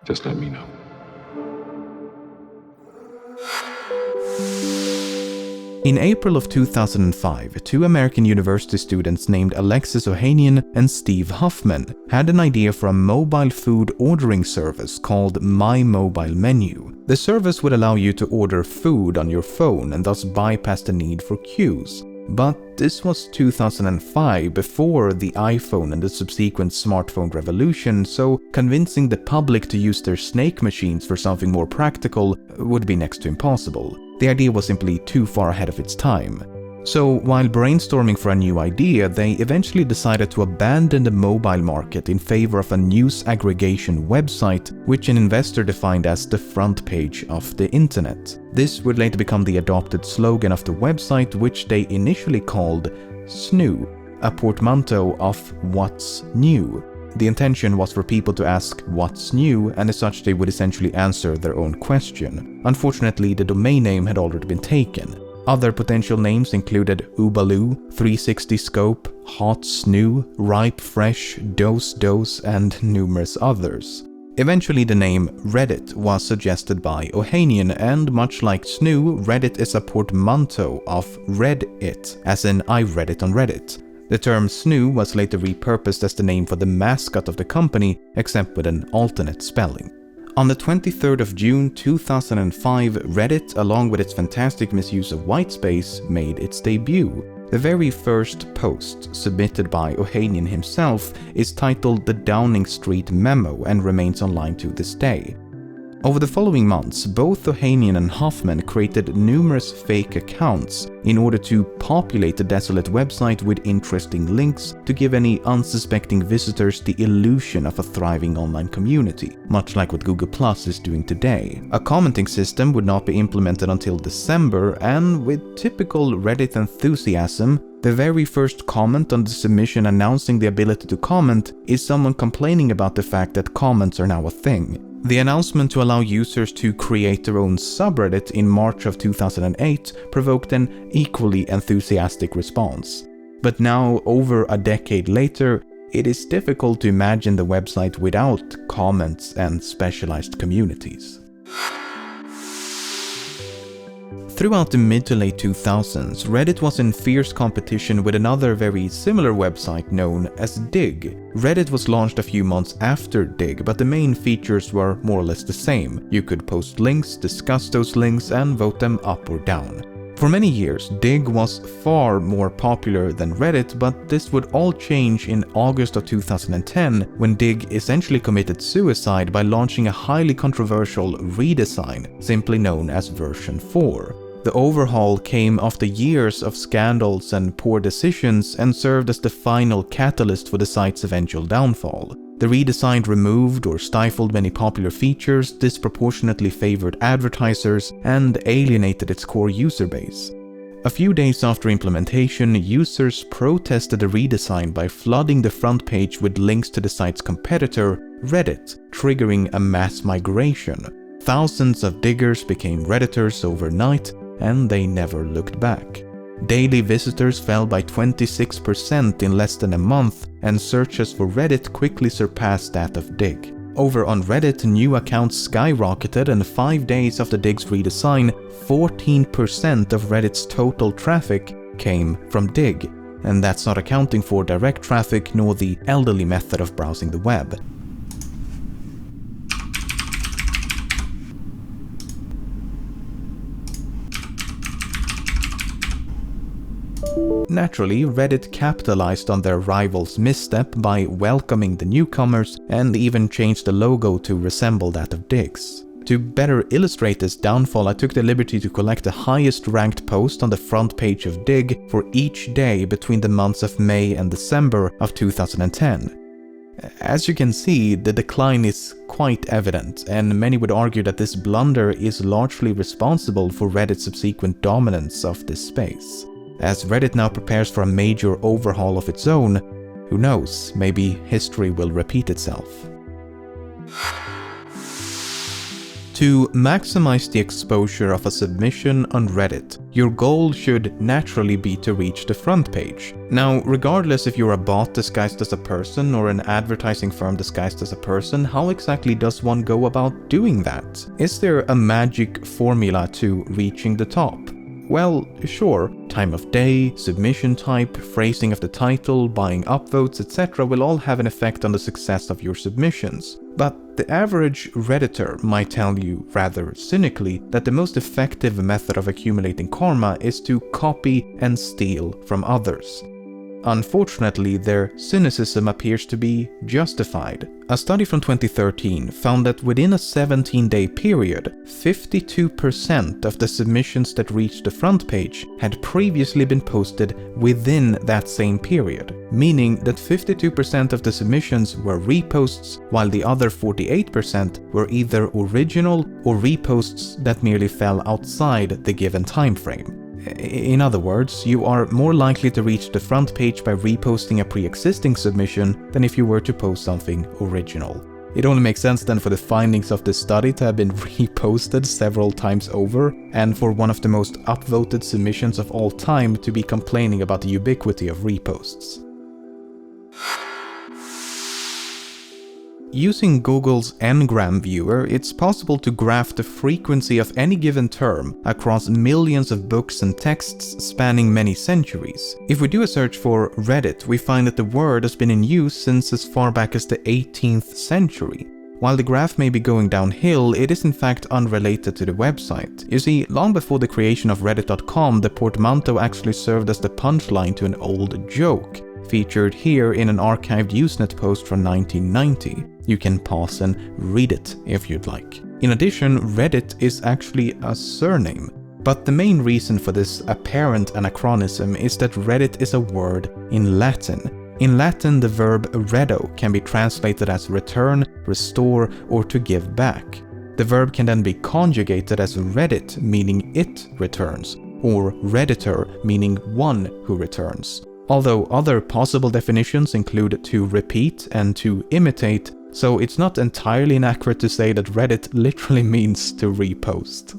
Just let me know. In April of 2005, two American university students named Alexis Ohanian and Steve Huffman had an idea for a mobile food ordering service called My Mobile Menu. The service would allow you to order food on your phone and thus bypass the need for queues. But this was 2005, before the iPhone and the subsequent smartphone revolution, so convincing the public to use their snake machines for something more practical would be next to impossible. The idea was simply too far ahead of its time. So while brainstorming for a new idea, they eventually decided to abandon the mobile market in favor of a news aggregation website, which an investor defined as the front page of the internet. This would later become the adopted slogan of the website, which they initially called SNOO, a portmanteau of What's New. The intention was for people to ask what's new, and as such they would essentially answer their own question. Unfortunately, the domain name had already been taken. Other potential names included Oobaloo, 360 Scope, Hot Snoo, Ripe Fresh, Dose, and numerous others. Eventually the name Reddit was suggested by Ohanian, and much like Snoo, Reddit is a portmanteau of Read It, as in I read it on Reddit. The term Snoo was later repurposed as the name for the mascot of the company, except with an alternate spelling. On the 23rd of June 2005, Reddit, along with its fantastic misuse of whitespace, made its debut. The very first post, submitted by Ohanian himself, is titled The Downing Street Memo and remains online to this day. Over the following months, both Ohanian and Huffman created numerous fake accounts in order to populate the desolate website with interesting links to give any unsuspecting visitors the illusion of a thriving online community, much like what Google Plus is doing today. A commenting system would not be implemented until December, and with typical Reddit enthusiasm, the very first comment on the submission announcing the ability to comment is someone complaining about the fact that comments are now a thing. The announcement to allow users to create their own subreddit in March of 2008 provoked an equally enthusiastic response. But now, over a decade later, it is difficult to imagine the website without comments and specialized communities. Throughout the mid to late 2000s, Reddit was in fierce competition with another very similar website known as Dig. Reddit was launched a few months after Dig, but the main features were more or less the same. You could post links, discuss those links, and vote them up or down. For many years, Dig was far more popular than Reddit, but this would all change in August of 2010 when Dig essentially committed suicide by launching a highly controversial redesign, simply known as version 4. The overhaul came after years of scandals and poor decisions and served as the final catalyst for the site's eventual downfall. The redesign removed or stifled many popular features, disproportionately favored advertisers, and alienated its core user base. A few days after implementation, users protested the redesign by flooding the front page with links to the site's competitor, Reddit, triggering a mass migration. Thousands of diggers became Redditors overnight, and they never looked back. Daily visitors fell by 26% in less than a month, and searches for Reddit quickly surpassed that of Dig. Over on Reddit, new accounts skyrocketed, and 5 days after Dig's redesign, 14% of Reddit's total traffic came from Dig. And that's not accounting for direct traffic nor the elderly method of browsing the web. Naturally, Reddit capitalized on their rival's misstep by welcoming the newcomers and even changed the logo to resemble that of Dig's. To better illustrate this downfall, I took the liberty to collect the highest ranked post on the front page of Dig for each day between the months of May and December of 2010. As you can see, the decline is quite evident, and many would argue that this blunder is largely responsible for Reddit's subsequent dominance of this space. As Reddit now prepares for a major overhaul of its own, who knows, maybe history will repeat itself. To maximize the exposure of a submission on Reddit, your goal should naturally be to reach the front page. Now, regardless if you're a bot disguised as a person or an advertising firm disguised as a person, how exactly does one go about doing that? Is there a magic formula to reaching the top? Well, sure, time of day, submission type, phrasing of the title, buying upvotes, etc. will all have an effect on the success of your submissions. But the average Redditor might tell you, rather cynically, that the most effective method of accumulating karma is to copy and steal from others. Unfortunately, their cynicism appears to be justified. A study from 2013 found that within a 17-day period, 52% of the submissions that reached the front page had previously been posted within that same period, meaning that 52% of the submissions were reposts, while the other 48% were either original or reposts that merely fell outside the given time frame. In other words, you are more likely to reach the front page by reposting a pre-existing submission than if you were to post something original. It only makes sense then for the findings of this study to have been reposted several times over, and for one of the most upvoted submissions of all time to be complaining about the ubiquity of reposts. Using Google's Ngram viewer, it's possible to graph the frequency of any given term across millions of books and texts spanning many centuries. If we do a search for Reddit, we find that the word has been in use since as far back as the 18th century. While the graph may be going downhill, it is in fact unrelated to the website. You see, long before the creation of Reddit.com, the portmanteau actually served as the punchline to an old joke, featured here in an archived Usenet post from 1990. You can pause and read it if you'd like. In addition, Reddit is actually a surname. But the main reason for this apparent anachronism is that Reddit is a word in Latin. In Latin, the verb reddo can be translated as return, restore, or to give back. The verb can then be conjugated as reddit, meaning it returns, or redditor, meaning one who returns. Although other possible definitions include to repeat and to imitate, so it's not entirely inaccurate to say that Reddit literally means to repost.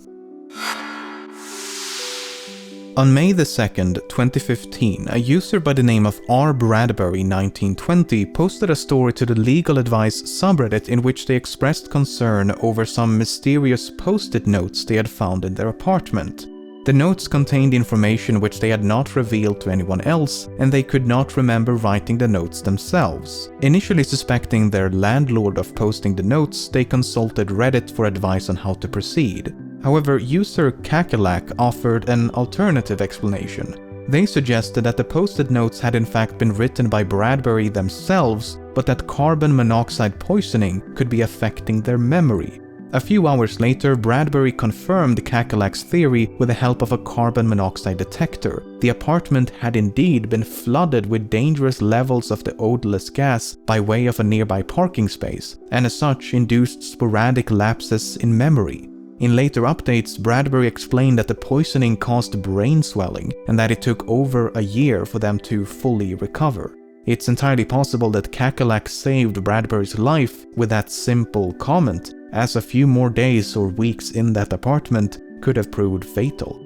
On May the 2nd, 2015, a user by the name of R.Bradbury1920 posted a story to the Legal Advice subreddit in which they expressed concern over some mysterious post-it notes they had found in their apartment. The notes contained information which they had not revealed to anyone else, and they could not remember writing the notes themselves. Initially suspecting their landlord of posting the notes, they consulted Reddit for advice on how to proceed. However, user Kakalak offered an alternative explanation. They suggested that the post-it notes had in fact been written by Bradbury themselves, but that carbon monoxide poisoning could be affecting their memory. A few hours later, Bradbury confirmed Kakalak's theory with the help of a carbon monoxide detector. The apartment had indeed been flooded with dangerous levels of the odorless gas by way of a nearby parking space, and as such induced sporadic lapses in memory. In later updates, Bradbury explained that the poisoning caused brain swelling and that it took over a year for them to fully recover. It's entirely possible that Kakalak saved Bradbury's life with that simple comment, as a few more days or weeks in that apartment could have proved fatal.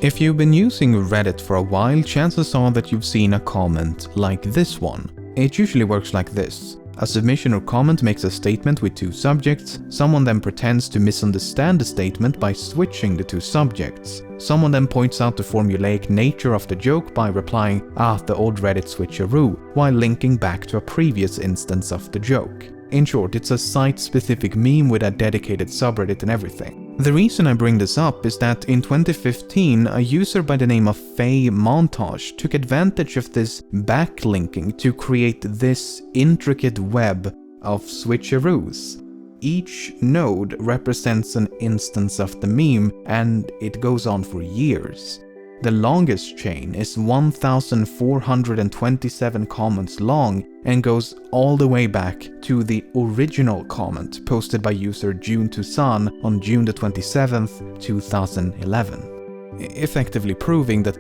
If you've been using Reddit for a while, chances are that you've seen a comment like this one. It usually works like this. A submission or comment makes a statement with two subjects. Someone then pretends to misunderstand the statement by switching the two subjects. Someone then points out the formulaic nature of the joke by replying, the old Reddit switch-a-roo, while linking back to a previous instance of the joke. In short, it's a site-specific meme with a dedicated subreddit and everything. The reason I bring this up is that in 2015, a user by the name of Faye Montage took advantage of this backlinking to create this intricate web of switcheroos. Each node represents an instance of the meme, and it goes on for years. The longest chain is 1,427 comments long and goes all the way back to the original comment posted by user June Tucson on June the 27th, 2011. Effectively proving that,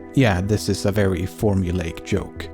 this is a very formulaic joke.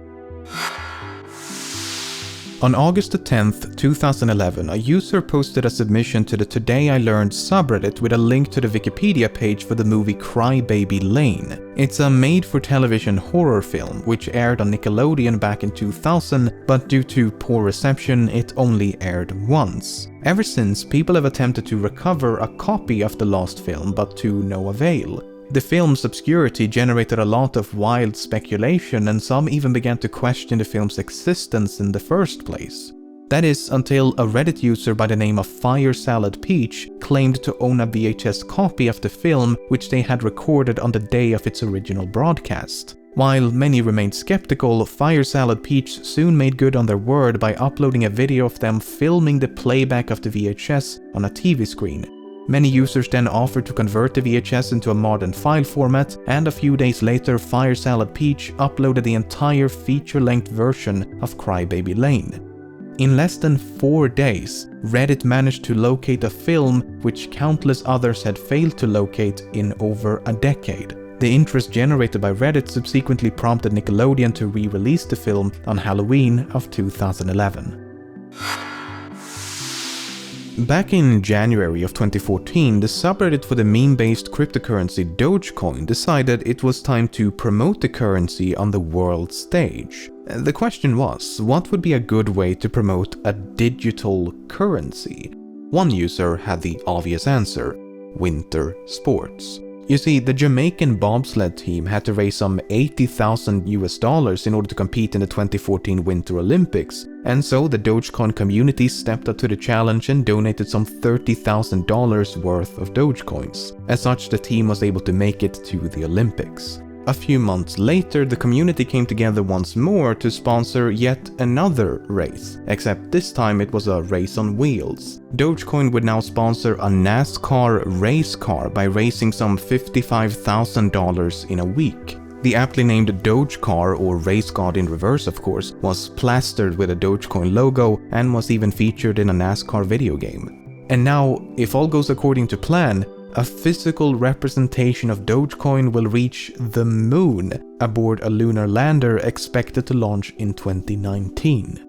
On August 10th, 2011, a user posted a submission to the Today I Learned subreddit with a link to the Wikipedia page for the movie Cry Baby Lane. It's a made-for-television horror film which aired on Nickelodeon back in 2000, but due to poor reception, it only aired once. Ever since, people have attempted to recover a copy of the lost film, but to no avail. The film's obscurity generated a lot of wild speculation, and some even began to question the film's existence in the first place. That is, until a Reddit user by the name of Fire Salad Peach claimed to own a VHS copy of the film which they had recorded on the day of its original broadcast. While many remained skeptical, Fire Salad Peach soon made good on their word by uploading a video of them filming the playback of the VHS on a TV screen. Many users then offered to convert the VHS into a modern file format, and a few days later Fire Salad Peach uploaded the entire feature-length version of Cry Baby Lane. In less than 4 days, Reddit managed to locate a film which countless others had failed to locate in over a decade. The interest generated by Reddit subsequently prompted Nickelodeon to re-release the film on Halloween of 2011. Back in January of 2014, the subreddit for the meme-based cryptocurrency Dogecoin decided it was time to promote the currency on the world stage. The question was, what would be a good way to promote a digital currency? One user had the obvious answer: winter sports. You see, the Jamaican bobsled team had to raise some $80,000 in order to compete in the 2014 Winter Olympics, and so the Dogecoin community stepped up to the challenge and donated some $30,000 worth of Dogecoins. As such, the team was able to make it to the Olympics. A few months later, the community came together once more to sponsor yet another race, except this time it was a race on wheels. Dogecoin would now sponsor a NASCAR race car by raising some $55,000 in a week. The aptly named Dogecar, or Race God in reverse of course, was plastered with a Dogecoin logo and was even featured in a NASCAR video game. And now, if all goes according to plan, a physical representation of Dogecoin will reach the moon aboard a lunar lander expected to launch in 2019.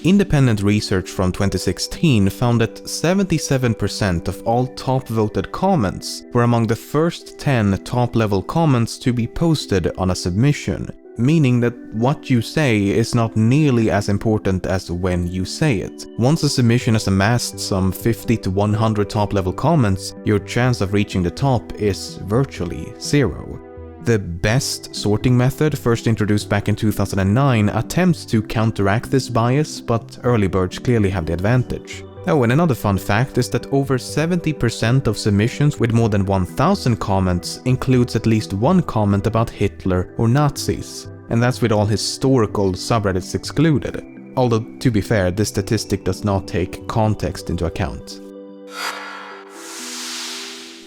Independent research from 2016 found that 77% of all top-voted comments were among the first 10 top-level comments to be posted on a submission, meaning that what you say is not nearly as important as when you say it. Once a submission has amassed some 50 to 100 top-level comments, your chance of reaching the top is virtually zero. The best sorting method, first introduced back in 2009, attempts to counteract this bias, but early birds clearly have the advantage. Oh, and another fun fact is that over 70% of submissions with more than 1,000 comments includes at least one comment about Hitler or Nazis, and that's with all historical subreddits excluded. Although, to be fair, this statistic does not take context into account.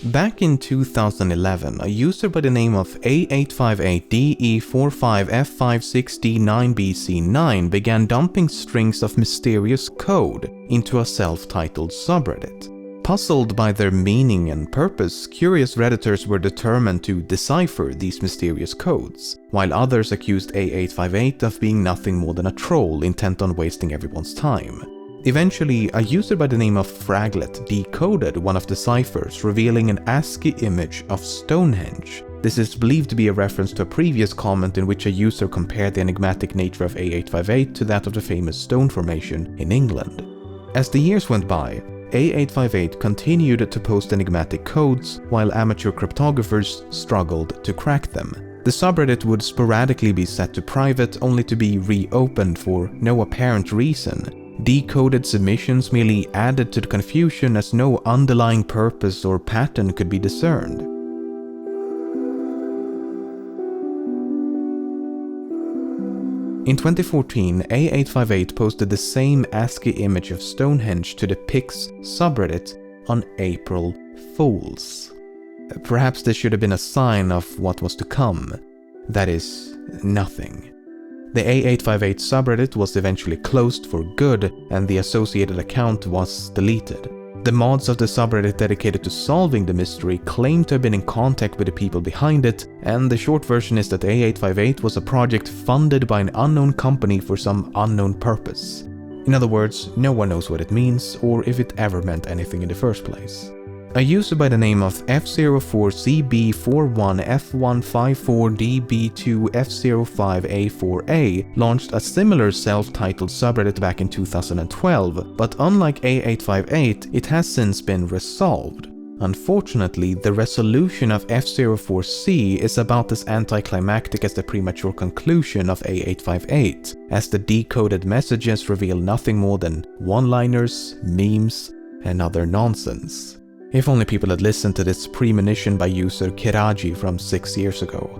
Back in 2011, a user by the name of A858DE45F56D9BC9 began dumping strings of mysterious code into a self-titled subreddit. Puzzled by their meaning and purpose, curious Redditors were determined to decipher these mysterious codes, while others accused A858 of being nothing more than a troll intent on wasting everyone's time. Eventually, a user by the name of Fraglet decoded one of the ciphers, revealing an ASCII image of Stonehenge. This is believed to be a reference to a previous comment in which a user compared the enigmatic nature of A858 to that of the famous stone formation in England. As the years went by, A858 continued to post enigmatic codes, while amateur cryptographers struggled to crack them. The subreddit would sporadically be set to private, only to be reopened for no apparent reason. Decoded submissions merely added to the confusion as no underlying purpose or pattern could be discerned. In 2014, A858 posted the same ASCII image of Stonehenge to the Pix subreddit on April Fools. Perhaps this should have been a sign of what was to come. That is, nothing. The A858 subreddit was eventually closed for good, and the associated account was deleted. The mods of the subreddit dedicated to solving the mystery claim to have been in contact with the people behind it, and the short version is that A858 was a project funded by an unknown company for some unknown purpose. In other words, no one knows what it means or if it ever meant anything in the first place. A user by the name of F04CB41F154DB2F05A4A launched a similar self-titled subreddit back in 2012, but unlike A858, it has since been resolved. Unfortunately, the resolution of F04C is about as anticlimactic as the premature conclusion of A858, as the decoded messages reveal nothing more than one-liners, memes, and other nonsense. If only people had listened to this premonition by user Kiraji from 6 years ago.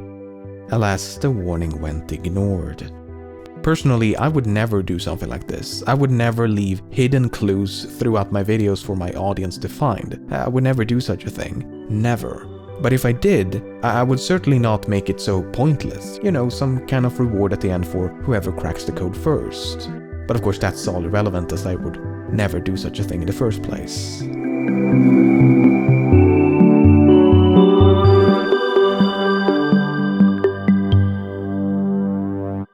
Alas, the warning went ignored. Personally, I would never do something like this. I would never leave hidden clues throughout my videos for my audience to find. I would never do such a thing. Never. But if I did, I would certainly not make it so pointless. You know, some kind of reward at the end for whoever cracks the code first. But of course that's all irrelevant, as I would never do such a thing in the first place.